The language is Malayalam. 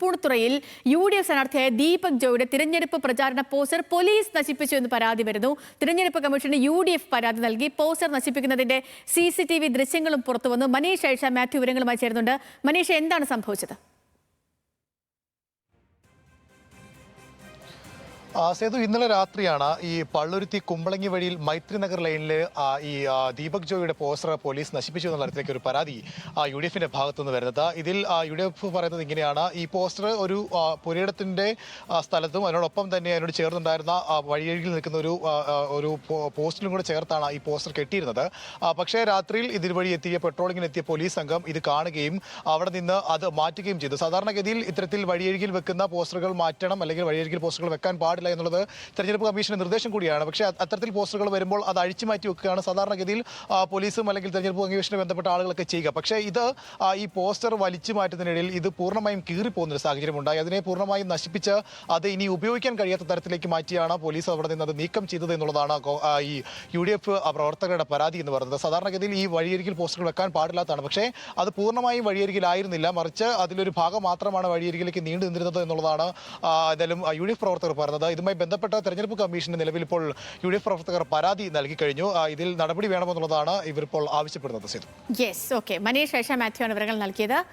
തൃപ്പൂണിത്തുറയിൽ UDF സ്ഥാനാർത്ഥിയായ ദീപക് ജോയുടെ തിരഞ്ഞെടുപ്പ് പ്രചാരണ പോസ്റ്റർ പോലീസ് നശിപ്പിച്ചു എന്ന് പരാതി വരുന്നു. തിരഞ്ഞെടുപ്പ് കമ്മീഷന് UDF പരാതി നൽകി. പോസ്റ്റർ നശിപ്പിക്കുന്നതിന്റെ CCTV ദൃശ്യങ്ങളും പുറത്തുവന്നു. മനീഷ് ഐഷ മാത്യു വിവരങ്ങളുമായി ചേരുന്നുണ്ട്. മനീഷ്, എന്താണ് സംഭവിച്ചത്? സേതു, ഇന്നലെ രാത്രിയാണ് ഈ പള്ളുരുത്തി കുമ്പളങ്ങി വഴിയിൽ മൈത്രി നഗർ ലൈനിൽ ഈ ദീപക് ജോയുടെ പോസ്റ്റർ പോലീസ് നശിപ്പിച്ചു എന്ന തരത്തിലേക്ക് ഒരു പരാതി UDFിന്റെ ഭാഗത്തുനിന്ന് വരുന്നത്. ഇതിൽ UDF പറയുന്നത് ഇങ്ങനെയാണ്: ഈ പോസ്റ്റർ ഒരു പുരയിടത്തിന്റെ സ്ഥലത്തും അതിനോടൊപ്പം തന്നെ അതിനോട് ചേർന്നുണ്ടായിരുന്ന വഴിയരികിൽ നിൽക്കുന്ന ഒരു പോസ്റ്റിലും കൂടെ ചേർത്താണ് ഈ പോസ്റ്റർ കെട്ടിയിരുന്നത്. പക്ഷേ രാത്രിയിൽ ഇതിനുവഴി എത്തിയ പെട്രോളിങ്ങിനെത്തിയ പോലീസ് സംഘം ഇത് കാണുകയും അവിടെ നിന്ന് അത് മാറ്റുകയും ചെയ്തു. സാധാരണഗതിയിൽ ഇത്തരത്തിൽ വഴിയരികിൽ വെക്കുന്ന പോസ്റ്ററുകൾ മാറ്റണം, അല്ലെങ്കിൽ വഴിയരികിൽ പോസ്റ്ററുകൾ വെക്കാൻ പാടില്ല എന്നുള്ളത് തെരഞ്ഞെടുപ്പ് കമ്മീഷന്റെ നിർദ്ദേശം കൂടിയാണ്. പക്ഷേ അത്തരത്തിൽ പോസ്റ്ററുകൾ വരുമ്പോൾ അത് അഴിച്ചു മാറ്റി വെക്കുകയാണ് സാധാരണഗതിയിൽ പോലീസും അല്ലെങ്കിൽ തെരഞ്ഞെടുപ്പ് കമ്മീഷനുമായി ബന്ധപ്പെട്ട ആളുകളൊക്കെ ചെയ്യുക. പക്ഷേ ഈ പോസ്റ്റർ വലിച്ചു മാറ്റുന്നതിനിടയിൽ ഇത് പൂർണ്ണമായും കീറിപ്പോകുന്ന ഒരു സാഹചര്യം ഉണ്ടായി. അതിനെ പൂർണ്ണമായും നശിപ്പിച്ച് അത് ഇനി ഉപയോഗിക്കാൻ കഴിയാത്ത തരത്തിലേക്ക് മാറ്റിയാണ് പോലീസ് അവിടെ നിന്ന് അത് നീക്കം ചെയ്തത് എന്നുള്ളതാണ് ഈ UDF പ്രവർത്തകരുടെ പരാതി എന്ന് പറയുന്നത്. സാധാരണഗതിയിൽ ഈ വഴിയരികിൽ പോസ്റ്ററുകൾ വെക്കാൻ പാടില്ലാത്തതാണ്. പക്ഷേ അത് പൂർണ്ണമായും വഴിയരികിലായിരുന്നില്ല, മറിച്ച് അതിലൊരു ഭാഗം മാത്രമാണ് വഴിയരികിലേക്ക് നീണ്ടു നിന്നിരുന്നത് എന്നുള്ളതാണ് എന്തായാലും UDF പ്രവർത്തകർ പറഞ്ഞത്. ഇതുമായി ബന്ധപ്പെട്ട തെരഞ്ഞെടുപ്പ് കമ്മീഷന് നിലവിൽ ഇപ്പോൾ UDF പ്രവർത്തകർ പരാതി നൽകി കഴിഞ്ഞു. ഇതിൽ നടപടി വേണമെന്നുള്ളതാണ് ഇവരിപ്പോൾ ആവശ്യപ്പെടുന്നത്. മനീഷ് ഐഷ മാത്യു ആണ് വിവരങ്ങൾ നൽകിയത്.